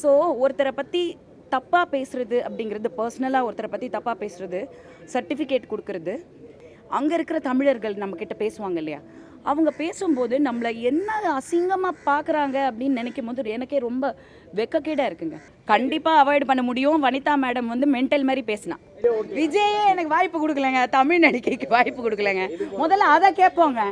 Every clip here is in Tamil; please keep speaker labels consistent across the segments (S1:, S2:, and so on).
S1: ஸோ ஒருத்தரை பற்றி தப்பாக பேசுகிறது அப்படிங்கிறது, பர்சனலாக ஒருத்தரை பற்றி தப்பாக பேசுகிறது, சர்டிஃபிகேட் கொடுக்கறது, அங்கே இருக்கிற தமிழர்கள் நம்மக்கிட்ட பேசுவாங்க இல்லையா, அவங்க பேசும்போது நம்மளை என்ன அசிங்கமாக பார்க்குறாங்க அப்படின்னு நினைக்கும் போது எனக்கே ரொம்ப வெக்கக்கேடாக இருக்குங்க. கண்டிப்பாக அவாய்ட் பண்ண முடியும். வனிதா மேடம் வந்து மென்டல் மாதிரி பேசினா. விஜயே எனக்கு வாய்ப்பு கொடுக்கலங்க, தமிழ் நடிகைக்கு வாய்ப்பு கொடுக்கலங்க. முதல்ல அதை கேட்போங்க.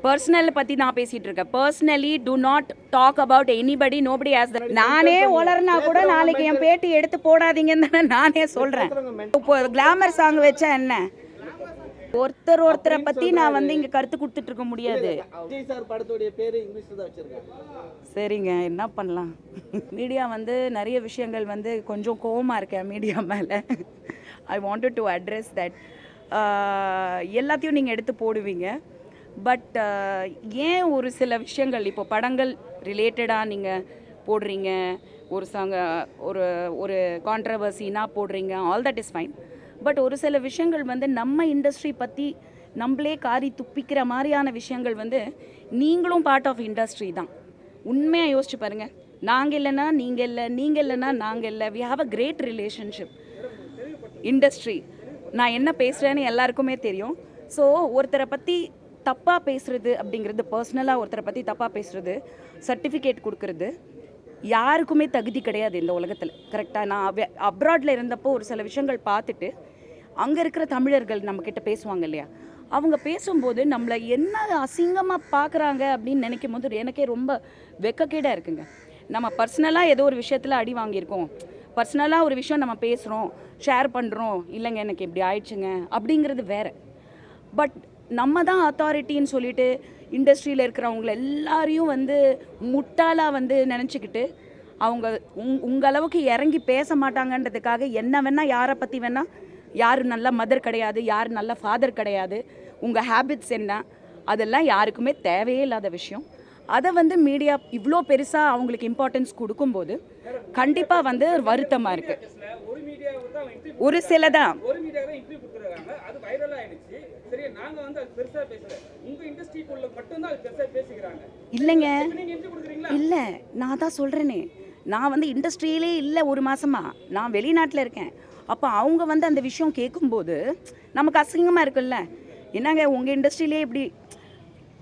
S1: பர்சனல் பற்றி நான் பேசிகிட்டு இருக்கேன். Personally do not talk about anybody, nobody as the. நானே உளர்னா கூட நாளைக்கு என் பேட்டி எடுத்து போடாதீங்கன்னு தானே நானே சொல்கிறேன். இப்போ கிளாமர் சாங் வச்சா என்ன, ஒருத்தரை பத்தி நான் வந்து இங்க கருத்து கொடுத்துட்டு இருக்க முடியாது. சரிங்க, என்ன பண்ணலாம். மீடியா வந்து நிறைய விஷயங்கள் வந்து கொஞ்சம் கோவமா இருக்கேன் மீடியா மேல. I wanted to address that. எல்லாத்தையும் நீங்க எடுத்து போடுவீங்க, பட் ஏன் ஒரு சில விஷயங்கள் இப்போ படங்கள் ரிலேட்டடாக நீங்கள் போடுறீங்க, ஒரு ஒரு கான்ட்ரவர்சினா போடுறீங்க, all that is fine. But ஒரு சில விஷயங்கள் வந்து நம்ம இண்டஸ்ட்ரி பற்றி நம்மளே காரி துப்பிக்கிற மாதிரியான விஷயங்கள் வந்து, நீங்களும் பார்ட் ஆஃப் இண்டஸ்ட்ரி தான். உண்மையாக யோசிச்சு பாருங்கள். நாங்கள் இல்லைன்னா நீங்கள் இல்லை, நீங்கள் இல்லைன்னா நாங்கள் இல்லை. We have a great relationship industry. நான் என்ன பேசுகிறேன்னு எல்லாருக்குமே தெரியும். ஸோ ஒருத்தரை பற்றி தப்பாக பேசுகிறது அப்படிங்கிறது, பர்சனலாக ஒருத்தரை பற்றி தப்பாக பேசுகிறது, சர்டிஃபிகேட் கொடுக்கறது யாருக்குமே தகுதி கிடையாது இந்த உலகத்தில். கரெக்டாக நான் அப்ராடில் இருந்தப்போ ஒரு சில விஷயங்கள் பார்த்துட்டு அங்கே இருக்கிற தமிழர்கள் நம்மக்கிட்ட பேசுவாங்க இல்லையா, அவங்க பேசும்போது நம்மளை என்ன அசிங்கமாக பார்க்குறாங்க அப்படின்னு நினைக்கும் போது எனக்கே ரொம்ப வெக்கக்கேடாக இருக்குங்க. நம்ம பர்சனலாக ஏதோ ஒரு விஷயத்தில் அடி வாங்கியிருக்கோம், பர்சனலாக ஒரு விஷயம் நம்ம பேசுகிறோம், ஷேர் பண்ணுறோம், இல்லைங்க எனக்கு இப்படி ஆயிடுச்சுங்க அப்படிங்கிறது வேறு. பட் நம்ம தான் அத்தாரிட்டின்னு சொல்லிட்டு இண்டஸ்ட்ரியில் இருக்கிறவங்கள எல்லாரையும் வந்து முட்டாளாக வந்து நினச்சிக்கிட்டு அவங்க உங்கள் அளவுக்கு இறங்கி பேச மாட்டாங்கன்றதுக்காக என்ன வேணால், யாரை பற்றி வேணால், யார் நல்ல மதர் கிடையாது, யார் நல்ல ஃபாதர் கிடையாது, உங்கள் ஹேபிட்ஸ் என்ன, அதெல்லாம் யாருக்குமே தேவையே இல்லாத விஷயம். அதை வந்து மீடியா இவ்வளோ பெருசாக அவங்களுக்கு இம்பார்ட்டன்ஸ் கொடுக்கும்போது கண்டிப்பாக வந்து வருத்தமாக இருக்குது. ஒரு சில தான் இல்லைங்க, இல்லை, நான் தான் சொல்கிறேனே, நான் வந்து இண்டஸ்ட்ரியிலே இல்லை ஒரு மாதமா, நான் வெளிநாட்டில் இருக்கேன். அப்போ அவங்க வந்து அந்த விஷயம் கேட்கும்போது நமக்கு அசிங்கமாக இருக்குல்ல, என்னங்க உங்கள் இண்டஸ்ட்ரியிலே இப்படி.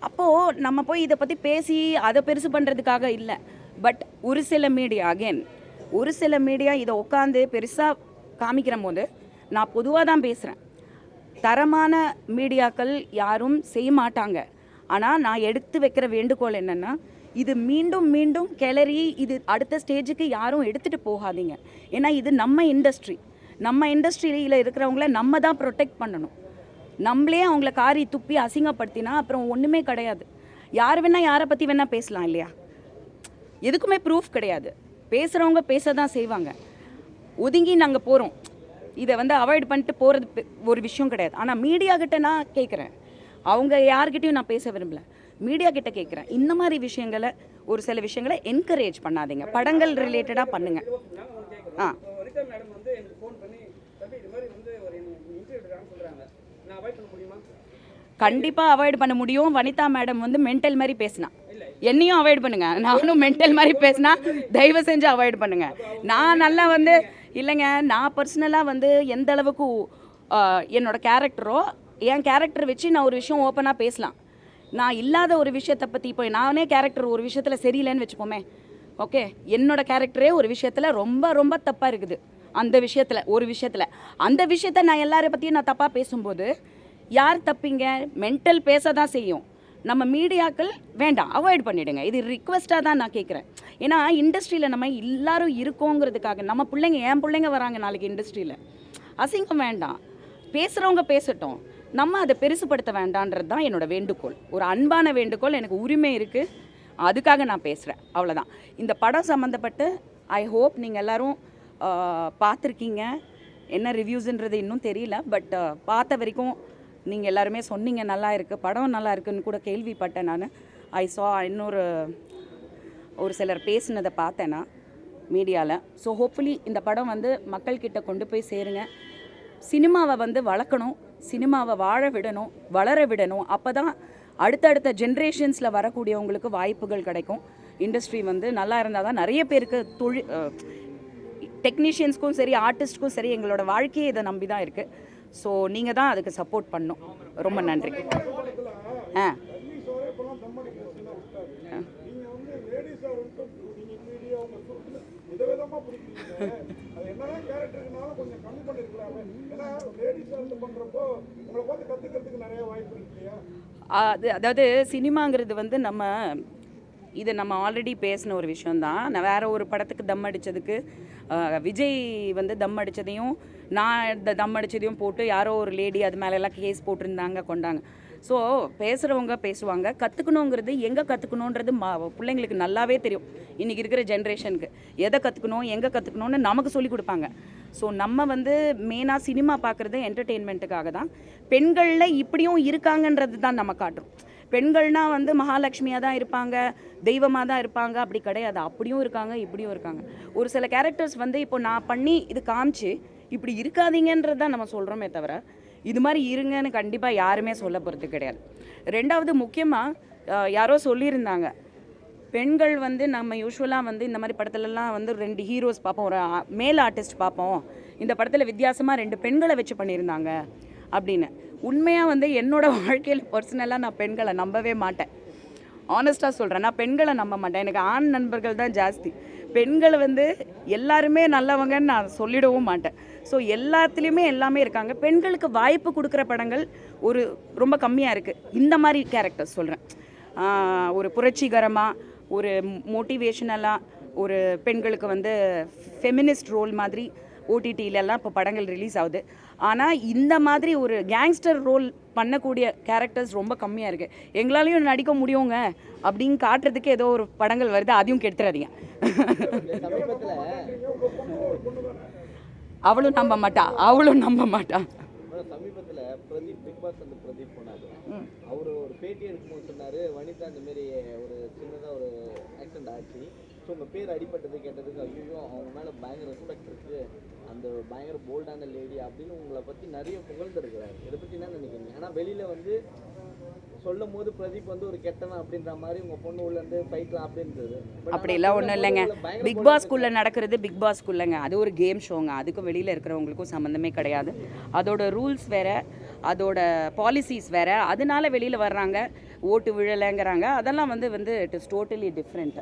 S1: அப்போது நம்ம போய் இதை பற்றி பேசி அதை பெருசு பண்ணுறதுக்காக இல்லை. பட் ஒரு சில மீடியா, அகெயின் ஒரு சில மீடியா இதை உட்காந்து பெருசாக காமிக்கிற போது நான் பொதுவாக தான் பேசுகிறேன். தரமான மீடியாக்கள் யாரும் செய்ய மாட்டாங்க. ஆனால் நான் எடுத்து வைக்கிற வேண்டுகோள் என்னென்னா, இது மீண்டும் மீண்டும் கிளறி இது அடுத்த ஸ்டேஜுக்கு யாரும் எடுத்துகிட்டு போகாதீங்க. ஏன்னா இது நம்ம இண்டஸ்ட்ரி. நம்ம இண்டஸ்ட்ரியில் இருக்கிறவங்கள நம்ம தான் ப்ரொடெக்ட் பண்ணணும். நம்மளே அவங்கள காரி துப்பி அசிங்கப்படுத்தினா அப்புறம் ஒன்றுமே கிடையாது. யார் வேணால் யாரை பற்றி வேணால் பேசலாம் இல்லையா, எதுக்குமே ப்ரூஃப் கிடையாது. பேசுகிறவங்க பேச தான் செய்வாங்க. ஒதுங்கி நாங்கள் போகிறோம், இதை வந்து அவாய்ட் பண்ணிட்டு போகிறது ஒரு விஷயம் கிடையாது. ஆனால் மீடியா கிட்ட நான் கேட்குறேன், அவங்க யார்கிட்டையும் நான் பேச விரும்பல, மீடியா கிட்ட கேட்குறேன், இந்த மாதிரி விஷயங்களை, ஒரு சில விஷயங்களை என்கரேஜ் பண்ணாதீங்க, படங்கள் ரிலேட்டடாக பண்ணுங்க. கண்டிப்பாக அவாய்ட் பண்ண முடியும். வனிதா மேடம் வந்து மென்டல் மாதிரி பேசினா, என்னையும் அவாய்ட் பண்ணுங்க. நானும் மென்டல் மாதிரி பேசினா தயவு செஞ்சு அவாய்ட் பண்ணுங்க. நான் நல்லா வந்து இல்லைங்க, நான் பர்சனலாக வந்து எந்த அளவுக்கு என்னோட கேரக்டரோ, என் கேரக்டர் வச்சு நான் ஒரு விஷயம் ஓப்பனாக பேசலாம். நான் இல்லாத ஒரு விஷயத்தை பற்றி, இப்போ நானே கேரக்டர் ஒரு விஷயத்தில் சரியில்லைன்னு வச்சுப்போமே, ஓகே, என்னோட கேரக்டரே ஒரு விஷயத்தில் ரொம்ப ரொம்ப தப்பாக இருக்குது, அந்த விஷயத்தில் ஒரு விஷயத்தில், அந்த விஷயத்தை நான் எல்லாரை பற்றியும் நான் தப்பாக பேசும்போது யார் தப்பிங்க? மென்டல் பேச தான் செய்யும். நம்ம மீடியாக்கள் வேண்டாம், அவாய்ட் பண்ணிவிடுங்க. இது ரிக்வெஸ்ட்டாக தான் நான் கேட்குறேன். ஏன்னா இண்டஸ்ட்ரியில் நம்ம எல்லாரும் இருக்கோங்கிறதுக்காக, நம்ம பிள்ளைங்க, என் பிள்ளைங்க வராங்க நாளைக்கு இண்டஸ்ட்ரியில், அசிங்கம் வேண்டாம், பேசுகிறவங்க பேசட்டும், நம்ம அதை பெருசுப்படுத்த வேண்டான்றது தான் என்னோடய வேண்டுகோள். ஒரு அன்பான வேண்டுகோள், எனக்கு உரிமை இருக்குது, அதுக்காக நான் பேசுகிறேன், அவ்வளோதான். இந்த படம் சம்மந்தப்பட்டு ஐ ஹோப் நீங்கள் எல்லோரும் பார்த்துருக்கீங்க. என்ன ரிவ்யூஸுன்றது இன்னும் தெரியல, பட் பார்த்த வரைக்கும் நீங்கள் எல்லாருமே சொன்னீங்க நல்லா இருக்குது, படம் நல்லா இருக்குன்னு கூட கேள்விப்பட்டேன். நான் ஐ சா ஒரு சிலர் பேசினதை பார்த்தேன் நான் மீடியாவில். ஸோ ஹோப்ஃபுல்லி இந்த படம் வந்து மக்கள்கிட்ட கொண்டு போய் சேருங்க. சினிமாவை வந்து வளர்க்கணும், சினிமாவை வாழ விடணும், வளர விடணும். அப்போ தான் அடுத்தடுத்த ஜென்ரேஷன்ஸில் வரக்கூடியவங்களுக்கு வாய்ப்புகள் கிடைக்கும். இண்டஸ்ட்ரி வந்து நல்லா இருந்தால் தான் நிறைய பேருக்கு தொழில் டெக்னீஷியன்ஸ்க்கும் சரி ஆர்டிஸ்ட்க்கும் சரி எங்களோட வாழ்க்கையே இதை நம்பி தான் இருக்குது. ஸோ நீங்கள் தான் அதுக்கு சப்போர்ட் பண்ணணும். ரொம்ப நன்றி. ஆ அதாவது சினிமாங்கிறது வந்து இது நம்ம ஆல்ரெடி பேசின ஒரு விஷயந்தான். நான் வேறு ஒரு படத்துக்கு தம் அடித்ததுக்கு விஜய் வந்து தம் அடித்ததையும் நான் இந்த தம் அடித்ததையும் போட்டு யாரோ ஒரு லேடி அது மேலெல்லாம் கேஸ் போட்டிருந்தாங்க கொண்டாங்க. ஸோ பேசுகிறவங்க பேசுவாங்க. கற்றுக்கணுங்கிறது எங்கே கற்றுக்கணுன்றது பிள்ளைங்களுக்கு நல்லாவே தெரியும். இன்றைக்கி இருக்கிற ஜென்ரேஷனுக்கு எதை கற்றுக்கணும் எங்கே கற்றுக்கணுன்னு நமக்கு சொல்லிக் கொடுப்பாங்க. ஸோ நம்ம வந்து மெயினாக சினிமா பார்க்குறது என்டர்டெயின்மெண்ட்டுக்காக தான். பெண்களில் இப்படியும் இருக்காங்கன்றது தான் நம்ம காட்டுறோம். பெண்கள்னால் வந்து மகாலட்சுமியாக தான் இருப்பாங்க, தெய்வமாக தான் இருப்பாங்க, அப்படி கிடையாது. அப்படியும் இருக்காங்க, இப்படியும் இருக்காங்க. ஒரு சில கேரக்டர்ஸ் வந்து இப்போ நான் பண்ணி இது காமிச்சு இப்படி இருக்காதீங்கன்றது தான் நம்ம சொல்கிறோமே தவிர இது மாதிரி இருங்கன்னு கண்டிப்பாக யாருமே சொல்ல போகிறது கிடையாது. ரெண்டாவது முக்கியமாக யாரோ சொல்லியிருந்தாங்க, பெண்கள் வந்து நம்ம யூஸ்வலாக வந்து இந்த மாதிரி படத்துலலாம் வந்து 2 ஹீரோஸ் பார்ப்போம், ஒரு மேல் ஆர்டிஸ்ட் பார்ப்போம். இந்த படத்தில் வித்தியாசமாக 2 பெண்களை வச்சு பண்ணியிருந்தாங்க அப்படின்னு. உண்மையாக வந்து என்னோடய வாழ்க்கையில் பர்சனலாக நான் பெண்களை நம்பவே மாட்டேன். ஆனஸ்ட்டாக சொல்கிறேன், நான் பெண்களை நம்ப மாட்டேன். எனக்கு ஆண் நண்பர்கள் தான் ஜாஸ்தி. பெண்களை வந்து எல்லாருமே நல்லவங்கன்னு நான் சொல்லிடவும் மாட்டேன். ஸோ எல்லாத்துலேயுமே எல்லாமே இருக்காங்க. பெண்களுக்கு வாய்ப்பு கொடுக்குற படங்கள் ரொம்ப கம்மியாக இருக்குது. இந்த மாதிரி கேரக்டர்ஸ் சொல்கிறேன். ஒரு புரட்சிகரமாக, ஒரு மோட்டிவேஷனலாக, ஒரு பெண்களுக்கு வந்து ஃபெமினிஸ்ட் ரோல் மாதிரி ஓடிடியிலலாம் இப்போ படங்கள் ரிலீஸ் ஆகுது. ஆனால் இந்த மாதிரி ஒரு கேங்ஸ்டர் ரோல் பண்ணக்கூடிய கேரக்டர்ஸ் ரொம்ப கம்மியாக இருக்குது. எங்களாலையும் நடிக்க முடியுங்க அப்படின்னு காட்டுறதுக்கு ஏதோ ஒரு படங்கள் வருது, அதையும் கெடுத்துறாதீங்க. அவளும் நம்ப மாட்டா.
S2: சமீபத்தில் பிரதீப் பிக் பாஸ் வந்து பிரதீப் போனாரு. அவர் ஒரு பேட்டி எடுக்கும்போது சொன்னார், வனிதா இந்த மாதிரி ஒரு சின்னதாக ஒரு ஆக்சிடென்ட் ஆச்சு, ஸோ உங்கள் பேர் அடிப்பட்டது கேட்டதுக்கு ஐயோ அவங்க மேலே பயங்கர ரெஸ்பெக்ட் இருக்குது, அந்த பயங்கர போல்டான லேடி அப்படின்னு உங்களை பற்றி நிறைய புகழ்ந்துருக்கிறாரு. இதை பற்றி என்ன நினைக்கிறீங்க? ஆனால் வெளியில் வந்து சொல்லும் போது பிரதீப் வந்து ஒரு கெட்டவன் அப்படின்ற மாதிரி உங்கள் பொண்ணு உள்ளேருந்து ஃபைட்லாம் அப்படின்றது.
S1: அப்படிலாம் ஒன்றும் இல்லைங்க. பிக் பாஸ்குள்ளே நடக்கிறது பிக் பாஸ்குள்ளேங்க. அது ஒரு கேம் ஷோங்க. அதுக்கும் வெளியில் இருக்கிறவங்களுக்கும் சம்மந்தமே கிடையாது. அதோட ரூல்ஸ் வேறு, அதோட பாலிசிஸ் வேறு. அதனால வெளியில் வர்றாங்க, ஓட்டு விழலைங்கிறாங்க. அதெல்லாம் வந்து இட் இஸ் டோட்டலி டிஃப்ரெண்ட்.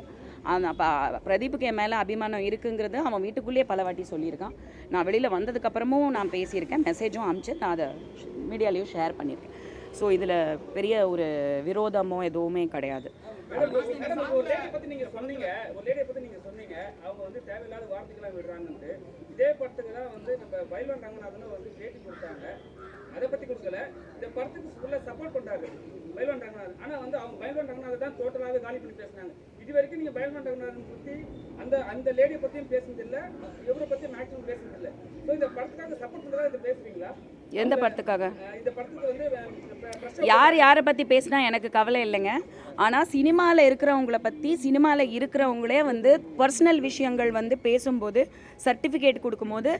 S1: பிரதீப்புக்கு என் மேலே அபிமானம் இருக்குங்கிறது அவன் வீட்டுக்குள்ளேயே பல வாட்டி சொல்லியிருக்கான். நான் வெளியில் வந்ததுக்கப்புறமும் நான் பேசியிருக்கேன், மெசேஜும் அனுப்பிச்சு நான் அதை மீடியாலேயும் ஷேர் பண்ணியிருக்கேன். ஸோ இதில் பெரிய ஒரு விரோதமோ எதுவுமே கிடையாது.
S3: ஒரு லேடியை பற்றி நீங்கள் சொன்னீங்க, அவங்க வந்து தேவையில்லாத வார்த்தைகளாக விடுறாங்கன்ட்டு. இதே படத்துக்கு தான் வந்து நம்ம பைல்வான் ரங்கநாதன் வந்து பேட்டி கொடுத்தாங்க, அதை பற்றி கொடுக்கல. இந்த படத்துக்கு ஃபுல்லாக சப்போர்ட் பண்ணுறாங்க பைல்வான் ரங்கநாதன். ஆனால் வந்து அவங்க பைல்வான் ரங்கநாதன் தான் டோட்டலாகவே காலி பண்ணி பேசினாங்க. இது வரைக்கும் நீங்கள் பைல்வான் ரங்கநாதன் பற்றி அந்த லேடியை பற்றியும் பேசுனதில்லை, இவரை பற்றி மேக்ஸிமம் பேசுனதில்லை. ஸோ இந்த படத்துக்காக சப்போர்ட் பண்ணுறதா இதை பேசுவீங்களா?
S1: எந்த படத்துக்காக?
S3: இந்த படத்துக்கு வந்து
S1: யாரை பற்றி பேசினா எனக்கு கவலை இல்லைங்க. ஆனால் சினிமாவில் இருக்கிறவங்களே வந்து பர்சனல் விஷயங்கள் வந்து பேசும்போது, சர்டிஃபிகேட் கொடுக்கும்போது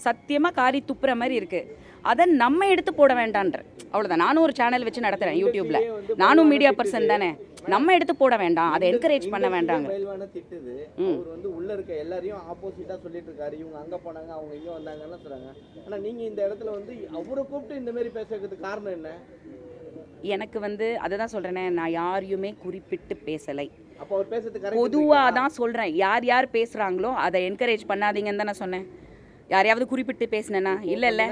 S1: சத்தியமாக காரி துப்புற மாதிரி இருக்குது. அதை நம்ம எடுத்து போட வேண்டான்ற அவ்வளோதான். நானும் ஒரு சேனல் வச்சு நடத்துகிறேன் யூடியூப்பில், நானும் மீடியா பர்சன் தானே. நம்ம எடுத்து போட வேண்டாம், அதை என்கரேஜ் பண்ண வேண்டாங்க.
S2: திட்டுது அவர் வந்து உள்ள இருக்க எல்லாரையும் ஆப்போசிட்டா சொல்லிட்டு இருக்காரு, இவங்க அங்க போனாங்க அவங்க இங்க வந்தாங்கன்னு சொல்றாங்க. ஆனா நீங்க இந்த இடத்துல வந்து அவரை கூப்பிட்டு இந்த மாதிரி பேசுறதுக்கு காரணம் என்ன?
S1: எனக்கு வந்து அதை தான் சொல்கிறேனே, நான் யாரையுமே குறிப்பிட்டு பேசலை.
S2: அப்போ அவர் பேசுறதுக்கு
S1: பொதுவாக தான் சொல்கிறேன். யார் பேசுகிறாங்களோ அதை என்கரேஜ் பண்ணாதீங்கன்னு தான் நான் சொன்னேன். யாரையாவது குறிப்பிட்டு பேசினேன்னா இல்லை,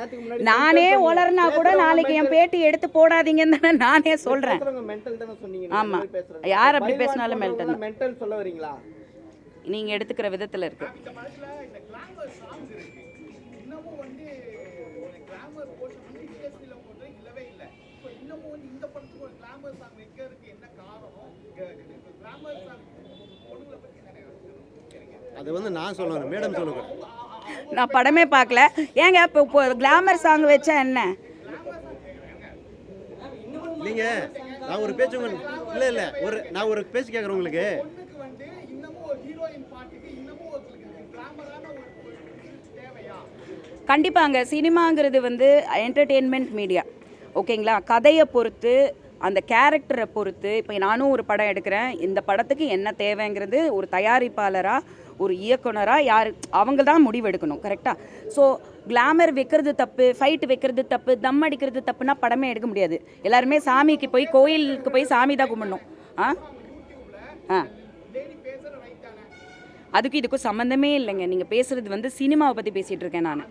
S1: நானே உளர்னா கூட நாளைக்கு என் பேட்டி எடுத்து போடாதீங்கன்னு தானே நானே சொல்கிறேன். ஆமாம், யார் அப்படி பேசினாலும் மென்டல்
S2: சொல்ல வரீங்களா?
S1: நீங்கள் எடுத்துக்கிற விதத்தில் இருக்கு.
S4: அது வந்து நான் சொல்லுவேன், மேடம் சொல்லுங்க.
S1: நான் படமே பார்க்கல. ஏங்க இப்போ கிளாமர் சாங் வச்சா என்ன?
S4: இல்லைங்க, நான் ஒரு பேச்சு இல்லை நான் ஒரு பேச்சு கேட்குறேன் உங்களுக்கு.
S1: கண்டிப்பாங்க. சினிமாங்கிறது வந்து என்டர்டெயின்மெண்ட் மீடியா, ஓகேங்களா? கதையை பொறுத்து, அந்த கேரக்டரை பொறுத்து இப்போ நானும் ஒரு படம் எடுக்கிறேன், இந்த படத்துக்கு என்ன தேவைங்கிறது ஒரு தயாரிப்பாளராக ஒரு இயக்குனராக யார் அவங்க தான் முடிவெடுக்கணும். கரெக்டாக? ஸோ கிளாமர் வைக்கிறது தப்பு, ஃபைட் வைக்கிறது தப்பு, தம் அடிக்கிறது தப்புனா படமே எடுக்க முடியாது. எல்லாருமே சாமிக்கு போய் கோயிலுக்கு போய் சாமி தான் கும்பிடணும். அதுக்கு இதுக்கும் சம்மந்தமே இல்லைங்க. நீங்கள் பேசுகிறது வந்து சினிமாவை பற்றி பேசிகிட்டு இருக்கேன். நான்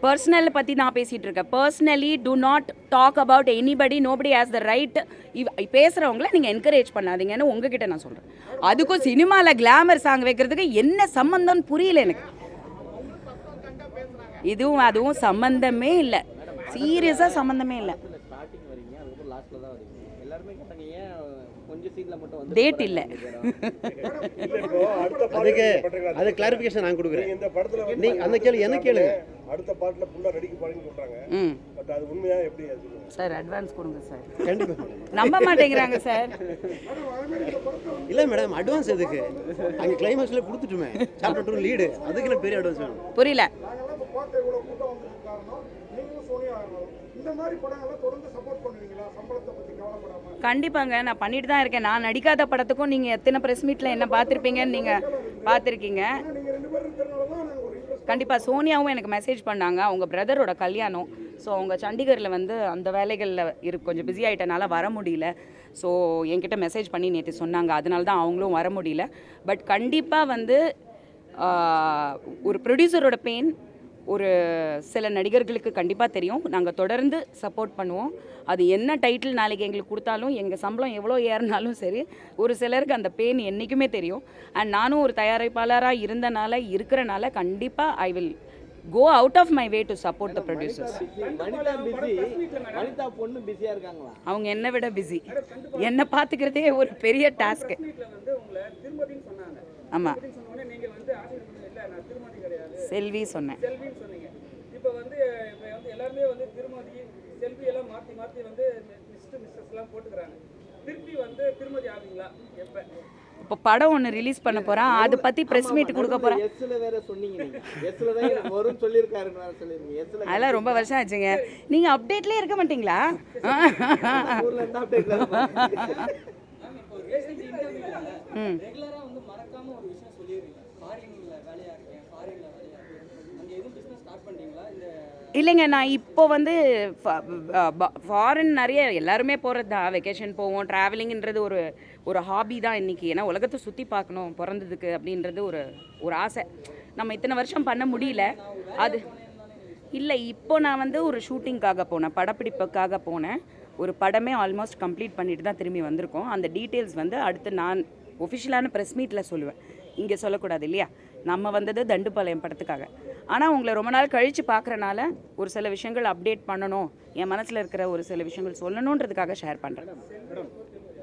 S1: பர்சனல் பற்றி நான் பேசிகிட்டு இருக்கேன். Personally do not talk about anybody, nobody has the right. பேசுகிறவங்கள நீங்கள் என்கரேஜ் பண்ணாதீங்கன்னு உங்ககிட்ட நான் சொல்கிறேன். அதுக்கும் சினிமாவில் கிளாமர் சாங் வைக்கிறதுக்கு என்ன சம்மந்தம்னு புரியல எனக்கு. இதுவும் அதுவும் சம்மந்தமே இல்லை, சீரியஸாக சம்மந்தமே இல்லை.
S2: ஸ்டார்டிங் வரீங்க, அதுக்கப்புறம் லாஸ்ட்ல தான் வரீங்க. எல்லாருமே கேட்டாங்க ஏன் கொஞ்சம் சீன்ல மட்டும் வந்து
S1: டேட் இல்லை.
S4: அதுக்கு அது கிளாரிஃபிகேஷன் நான் கொடுக்குறேன்.
S5: இந்த படத்துல
S4: நீ அந்த கேள்வி என்ன கேளுங்க.
S5: அடுத்த பாட்டுல ஃபுல்லா நடிக்க போறீங்கன்னு சொல்றாங்க. பட் அது உண்மையா எப்படி அது?
S1: சார் அட்வான்ஸ் கொடுங்க சார்.
S4: கண்டிப்பா
S1: நம்ப மாட்டேங்கிறாங்க சார்.
S4: இல்லை மேடம், அட்வான்ஸ் எதுக்கு? அங்கே கிளைமேக்ஸ்ல கொடுத்துட்டுமே சாப்டர் 2 லீடு, அதுக்கு என்ன பெரிய அட்வான்ஸ் வேணும்?
S1: புரியல.
S5: பார்க்க இவ்வளவு கூட்டம் வந்ததுக்கு காரணம் நீங்களும் சோனியா ஆகணும். இந்த மாதிரி படங்களை தொடர்ந்து சப்போர்ட் பண்ணுவீங்களா? சம்பளத்தை பத்தி கவலைப்படாம.
S1: கண்டிப்பாங்க, நான் பண்ணிட்டு தான் இருக்கேன். நான் நடிக்காத படத்துக்கும் நீங்கள் எத்தனை ப்ரெஸ் மீட்டில் என்ன பார்த்துருப்பீங்கன்னு நீங்கள் பார்த்துருக்கீங்க.
S5: நீங்க 2 பேரும் இருக்கிறனால தான் நாங்கள் ஒரு இன்ட்ரெஸ்ட்.
S1: கண்டிப்பாக சோனியாவும் எனக்கு மெசேஜ் பண்ணாங்க. அவங்க பிரதரோட கல்யாணம். ஸோ அவங்க சண்டிகரில் வந்து அந்த வேலைகளில் கொஞ்சம் பிஸி ஆகிட்டனால வர முடியல. ஸோ என்கிட்ட மெசேஜ் பண்ணி நேற்று சொன்னாங்க. அதனால தான் அவங்களும் வர முடியல. பட் கண்டிப்பாக வந்து ஒரு ப்ரொடியூசரோட பெயின் ஒரு சில நடிகர்களுக்கு கண்டிப்பாக தெரியும். நாங்கள் தொடர்ந்து சப்போர்ட் பண்ணுவோம். அது என்ன டைட்டில் நாளைக்கு எங்களுக்கு கொடுத்தாலும், எங்கள் சம்பளம் எவ்வளோ ஏறினாலும் சரி, ஒரு சிலருக்கு அந்த பெயின் என்றைக்குமே தெரியும். அண்ட் நானும் ஒரு தயாரிப்பாளராக இருக்கிறனால கண்டிப்பாக I will go out of my way to support the producers.
S2: Vanitha பொண்ணு பிஸியா இருக்காங்களா?
S1: அவங்க என்னை விட பிஸி. என்னை பார்த்துக்கிறதே ஒரு பெரிய டாஸ்க்கு.
S3: வந்து உங்களை திருமதின்னு சொன்னாங்க.
S1: ஆமாம்,
S3: சொன்னோடனே நீங்க வந்து ஆசீர்வாதம் இல்லை, நான் திருமதி கிடையாது
S1: செல்வி சொன்னேன்.
S3: செல்வின்னு சொன்னீங்க. இப்போ வந்து எல்லாருமே வந்து திருமதி செல்வி எல்லாம் மாற்றி மாற்றி வந்து மிஸ்டர்ஸ்லாம் போட்டுக்கிறாங்க. திருப்பி வந்து திருமதி ஆகுங்களா? எப்போ?
S1: இப்போ படம் ஒன்று ரிலீஸ் பண்ண போகிறேன், அதை பற்றி ப்ரெஸ் மீட் கொடுக்க போகிறேன்.
S2: எஸ்ல வேற சொன்னீங்க, நீங்க எஸ்ல தான் எனக்கு வரும்னு சொல்லியிருக்காருன்னு வேற சொல்லிருக்கீங்க. எஸ்ல
S1: அதெல்லாம் ரொம்ப வருஷம் ஆச்சுங்க. நீங்கள் அப்டேட்லேயே இருக்க மாட்டீங்களா?
S2: ஊர்ல இருந்தா அப்டேட்ல
S6: ரெகுலரா வந்து மறக்காம ஒரு விஷயம் சொல்லிடுறீங்க. ஃபாரின்ல வேலையா இருக்கேன், ஃபாரின்ல வேலையா இருக்கேன். அங்க எதுவும் பிசினஸ் ஸ்டார்ட் பண்றீங்களா? இந்த
S1: இல்லைங்க, நான் இப்போ வந்து ஃபாரின் நிறைய எல்லாருமே போகிறது தான். வெக்கேஷன் போவோம். ட்ராவலிங்கிறது ஒரு ஹாபி தான் இன்றைக்கி. ஏன்னா உலகத்தை சுற்றி பார்க்கணும் பிறந்ததுக்கு அப்படின்றது ஒரு ஆசை. நம்ம இத்தனை வருஷம் பண்ண முடியல. அது இல்லை, இப்போ நான் வந்து ஒரு ஷூட்டிங்காக போனேன், படப்பிடிப்புக்காக போனேன். ஒரு படமே ஆல்மோஸ்ட் கம்ப்ளீட் பண்ணிட்டு தான் திரும்பி வந்திருக்கோம். அந்த டீட்டெயில்ஸ் வந்து அடுத்து நான் ஒஃபிஷியலான ப்ரெஸ் மீட்டில் சொல்லுவேன். இங்கே சொல்லக்கூடாது இல்லையா? நம்ம வந்தது தண்டுபாளையம் படத்துக்காக. ஆனால் உங்களை ரொம்ப நாள் கழித்து பார்க்குறனால ஒரு சில விஷயங்கள் அப்டேட் பண்ணணும், என் மனசில் இருக்கிற ஒரு சில விஷயங்கள் சொல்லணுன்றதுக்காக ஷேர் பண்ணுறேன்.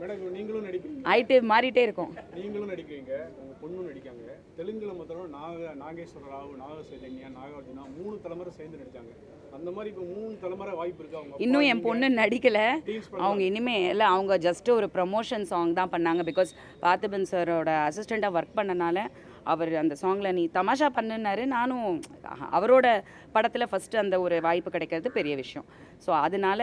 S7: மேடம் நீங்களும் நடிக்கிறீங்க,
S1: ஆயிட்டு மாறிட்டே இருக்கும்.
S7: நீங்களும் நடிக்கிறீங்க, உங்கள் பொண்ணும் நடிக்காங்க. தெலுங்குல மொத்தம் நாகேஸ்வர ராவ், நாக சைதன்யா, நாகார்ஜுனா 3 தலைமுறை சேர்ந்து நடித்தாங்க. அந்த மாதிரி இப்போ 3 தலைமுறை வாய்ப்பு இருக்கா? அவங்க
S1: இன்னும் என் பொண்ணு நடிக்கலை. அவங்க இனிமேல் இல்லை, அவங்க ஜஸ்ட்டு ஒரு ப்ரமோஷன் சாங் தான் பண்ணாங்க. பிகாஸ் பார்த்திபன் சாரோட அசிஸ்டண்ட்டாக ஒர்க் பண்ணனால அவர் அந்த சாங்கில் நீ தமாஷா பண்ணுனாரு. நானும் அவரோட படத்தில் ஃபஸ்ட்டு அந்த ஒரு வாய்ப்பு கிடைக்கிறது பெரிய விஷயம். ஸோ அதனால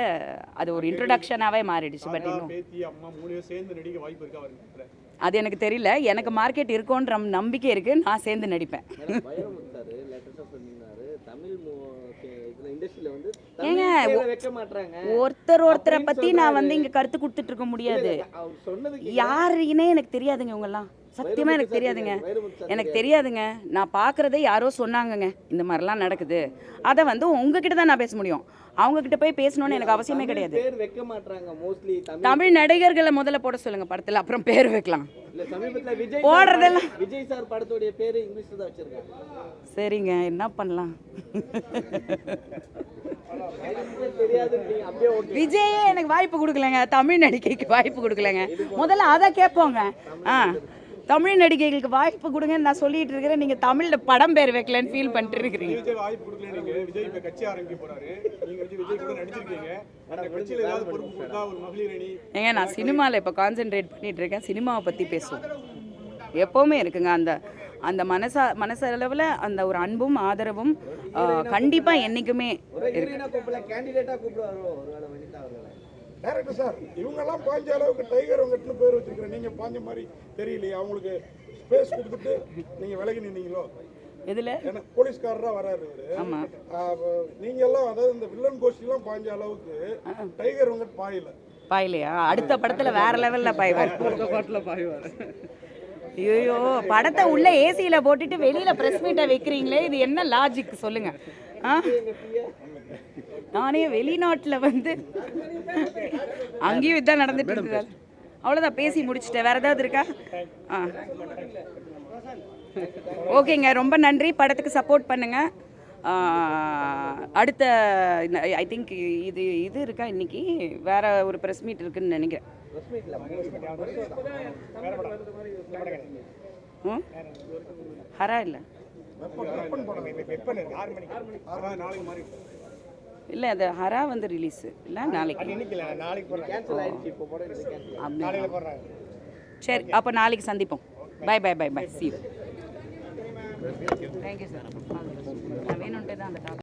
S1: அது ஒரு இன்ட்ரடக்ஷனாகவே மாறிடுச்சு. பட் இன்னும்
S7: பேத்தி அம்மா 3 பேரும் சேர்ந்து நடிக்க வாய்ப்பு இருக்கா அவருக்கு?
S1: அது எனக்கு தெரியல. எனக்கு மார்க்கெட் இருக்குன்ற நம்பிக்கை இருக்குது. நான் சேர்ந்து நடிப்பேன்.
S2: வைரமுத்து சார் லேட்டஸ்டாக சொன்னாரு, தமிழ் இதில் இண்டஸ்ட்ரியில் வந்து
S1: ஏங்க
S2: வைக்க மாட்டாங்க.
S1: ஒருத்தரை பற்றி நான் வந்து இங்கே கருத்து கொடுத்துட்டு இருக்க முடியாது.
S2: அவர் சொன்னதுக்கு
S1: யாருன்னே எனக்கு தெரியாதுங்க. இவங்கெல்லாம் சத்தியமாக எனக்கு தெரியாதுங்க. எனக்கு தெரியாதுங்க. நான் பார்க்குறதே யாரோ சொன்னாங்கங்க இந்த மாதிரிலாம் நடக்குது. அதை வந்து உங்ககிட்ட தான் நான் பேச முடியும். அவங்கக்கிட்ட போய் பேசணும்னு எனக்கு அவசியமே கிடையாது.
S2: பேர் வைக்க மாட்டாங்க மோஸ்ட்லி.
S1: தமிழ் நடிகர்களை முதல்ல போட சொல்லுங்க படத்தில், அப்புறம் பேர் வைக்கலாம்.
S2: இல்ல சமீபத்துல விஜய்
S1: போடுறதெல்லாம்
S2: விஜய் சார் படத்தோட பேரு இங்கிலீஷ்ல தான் வச்சிருக்காங்க.
S1: சரிங்க, என்ன பண்ணலாம்?
S2: தெரியாது அப்படியே ஓகே.
S1: விஜயே எனக்கு வாய்ப்பு கொடுக்கலங்க, தமிழ் நடிகைக்கு வாய்ப்பு கொடுக்கலங்க. முதல்ல அதை கேட்போங்க. தமிழ் நடிகைகளுக்கு வாய்ப்பு கொடுங்கன்னு நான் சொல்லிட்டு இருக்கிறேன். நீங்க தமிழ்ல படம் பேர் வைக்கலன்னு ஃபீல் பண்ணிட்டு இருக்கிறீங்க.
S7: விஜய் வாய்ப்பு கொடுக்கல. நீங்க விஜய் இப்ப கட்சி ஆரம்பிக்க போறாரு. நீங்க விஜய் கூட நடிச்சிருக்கீங்க. அந்த கட்சியில ஏதாவது பொறுப்பு கொடுத்தா ஒரு மகளிர் அணி.
S1: ஏங்க நான் சினிமாவில் இப்போ கான்சென்ட்ரேட் பண்ணிட்டு இருக்கேன். சினிமாவை பற்றி பேசுவோம். எப்போவுமே இருக்குங்க அந்த அந்த மனசளவில் அந்த ஒரு அன்பும் ஆதரவும் கண்டிப்பாக என்றைக்குமே இருக்கு.
S2: கேண்டிடேட்டா கூப்பிடுவாரோ ஒருவேளை வனிதா அவர்களை?
S5: டைரக்டர் சார் இவங்கெல்லாம் பாஞ்ச அளவுக்கு டைகர் வெங்கட்னு பேர் வச்சிருக்கிறேன், நீங்க பாஞ்ச மாதிரி தெரியலையே, அவங்களுக்கு ஸ்பேஸ் கொடுத்துட்டு நீங்க விலகி நின்னீங்களோ?
S1: இதில்
S5: ஏன்னா போலீஸ்காரரா வராரு
S1: ஆமாம்
S5: இவரு. நீங்க எல்லாம் அதாவது இந்த வில்லன் கோஷ்டிலாம் பாஞ்ச அளவுக்கு டைகர் வெங்கட் பாயல.
S1: பாயலையா? அடுத்த படத்தில் வேற லெவலில் பாய்வார்.
S4: பாட்டில் பாய்வார்.
S1: ஐயோ, படத்தை உள்ள ஏசியில் போட்டுட்டு வெளியில் ப்ரெஸ் மீட்டை வைக்கிறீங்களே, இது என்ன லாஜிக் சொல்லுங்க? நானே வெளிநாட்டில் வந்து அங்கேயும் இதுதான் நடந்துட்டு இருக்குது. அவ்வளோதான், பேசி முடிச்சுட்டேன். வேற ஏதாவது இருக்கா? ஓகேங்க, ரொம்ப நன்றி. படத்துக்கு சப்போர்ட் பண்ணுங்க. அடுத்த ஐ திங்க் இது இருக்கா, இன்னைக்கு வேற ஒரு ப்ரெஸ் மீட் இருக்குன்னு நினைக்கிறேன். ஹரா இல்லை இல்லை, அது ஹரா வந்து ரிலீஸு இல்லை நாளைக்கு. சரி, அப்போ நாளைக்கு சந்திப்போம். Bye bye bye bye, see you. Thank you sir. நான் வேணும்ன்ட்டு தான் அந்த டாபிக்